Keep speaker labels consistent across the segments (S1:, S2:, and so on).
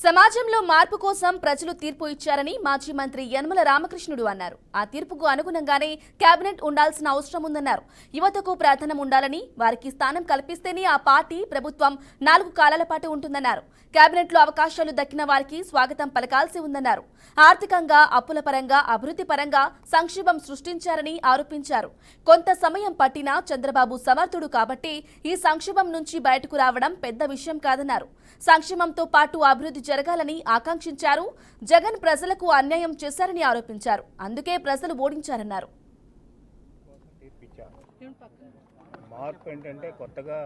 S1: సమాజంలో మార్పు కోసం ప్రజలు తీర్పు ఇచ్చారని మాజీ మంత్రి యనమల రామకృష్ణుడు అన్నారు. ఆ తీర్పుకు అనుగుణంగానే కేబినెట్ ఉండాల్సిన అవసరం ఉందన్నారు. యువతకు ప్రాధాన్యం ఉండాలని, వారికి స్థానం కల్పిస్తేనే ఆ పార్టీ ప్రభుత్వం 4 కాలాల పాటు ఉంటుందన్నారు. కేబినెట్లో అవకాశాలు దక్కిన వారికి స్వాగతం పలకాల్సి ఉందన్నారు. ఆర్థికంగా, అప్పుల పరంగా, అభివృద్ధి పరంగా సంక్షేమం సృష్టించారని ఆరోపించారు. కొంత సమయం పట్టినా చంద్రబాబు సమర్థుడు కాబట్టి ఈ సంక్షేమం నుంచి బయటకు రావడం పెద్ద విషయం కాదన్నారు. సంక్షేమంతో పాటు అభివృద్ధి జరగాలని ఆకాంక్షించారు. జగన్ ప్రజలకు అన్యాయం చేశారని ఆరోపించారు. అందుకే ప్రజలు ఓడించారన్నారు.
S2: మార్పు ఏంటంటే కొత్తగా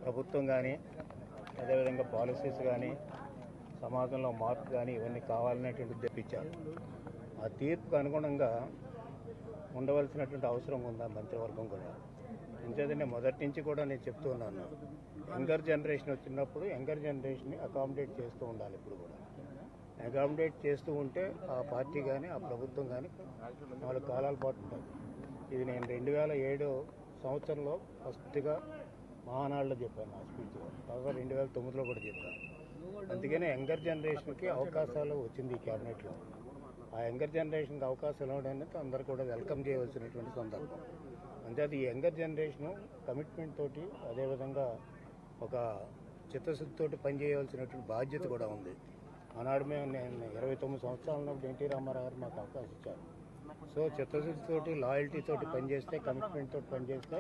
S2: ప్రభుత్వం కానీ, అదేవిధంగా పాలసీస్ కానీ, సమాజంలో మార్పు కానీ ఇవన్నీ కావాలనేటువంటి తెప్పించారు. ఆ తీర్పుకు అనుగుణంగా ఉండవలసినటువంటి అవసరం ఉందా మంత్రివర్గం కూడా. ఇంకేదంటే మొదటి నుంచి కూడా నేను చెప్తూ ఉన్నాను, యంగర్ జనరేషన్ వచ్చినప్పుడు యంగర్ జనరేషన్ని అకామిడేట్ చేస్తూ ఉండాలి. ఇప్పుడు కూడా అకామిడేట్ చేస్తూ ఉంటే ఆ పార్టీ కానీ ఆ ప్రభుత్వం కానీ 4 కాలాల పాటు ఉంటుంది. ఇది నేను 2007 సంవత్సరంలో ఫస్ట్గా మహానాడులో చెప్పాను నా స్పీచ్లో, తర్వాత 2009లో కూడా చెప్పాను. అందుకనే యంగర్ జనరేషన్కి అవకాశాలు వచ్చింది ఈ క్యాబినెట్లో. ఆ యంగర్ జనరేషన్కి అవకాశాలు ఇవ్వడానికి అందరూ కూడా వెల్కమ్ చేయవలసినటువంటి సందర్భం. అంతేది ఈ యంగర్ జనరేషను కమిట్మెంట్ తోటి, అదేవిధంగా ఒక చిత్తశుద్ధితోటి పనిచేయవలసినటువంటి బాధ్యత కూడా ఉంది. ఆనాడు నేను 29 సంవత్సరాల ఉన్నప్పుడు ఎన్టీ రామారావు గారు మాకు అవకాశం ఇచ్చారు. సో చిత్తశుద్ధితోటి, లాయల్టీతోటి పనిచేస్తే, కమిట్మెంట్ తోటి పనిచేస్తే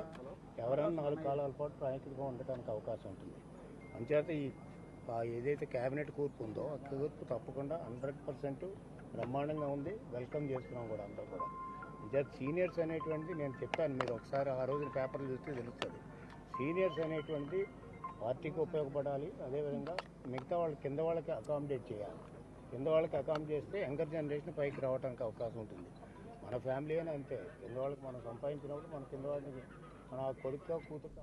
S2: ఎవరైనా 4 కాలాల పాటు నాయకుడిగా ఉండటానికి అవకాశం ఉంటుంది. అంచేత ఈ ఏదైతే క్యాబినెట్ కూర్పు ఉందో ఆ కూర్పు తప్పకుండా 100% బ్రహ్మాండంగా ఉంది. వెల్కమ్ చేస్తున్నాం కూడా అందరూ కూడా. అంచేత సీనియర్స్ అనేటువంటిది నేను చెప్పాను, మీరు ఒకసారి ఆ రోజున పేపర్లు చూస్తే తెలుస్తుంది. సీనియర్స్ అనేటువంటిది పార్టీకి ఉపయోగపడాలి. అదేవిధంగా మిగతా వాళ్ళ కింద వాళ్ళకి అకామిడేట్ చేయాలి. కింద వాళ్ళకి అకామిడేట్ చేస్తే యంగర్ జనరేషన్ పైకి రావడానికి అవకాశం ఉంటుంది. మన ఫ్యామిలీ అయినా అంతే, కింద వాళ్ళకి మనం సంపాదించినప్పుడు మన కింద వాళ్ళకి మన కొడుకు కూతురు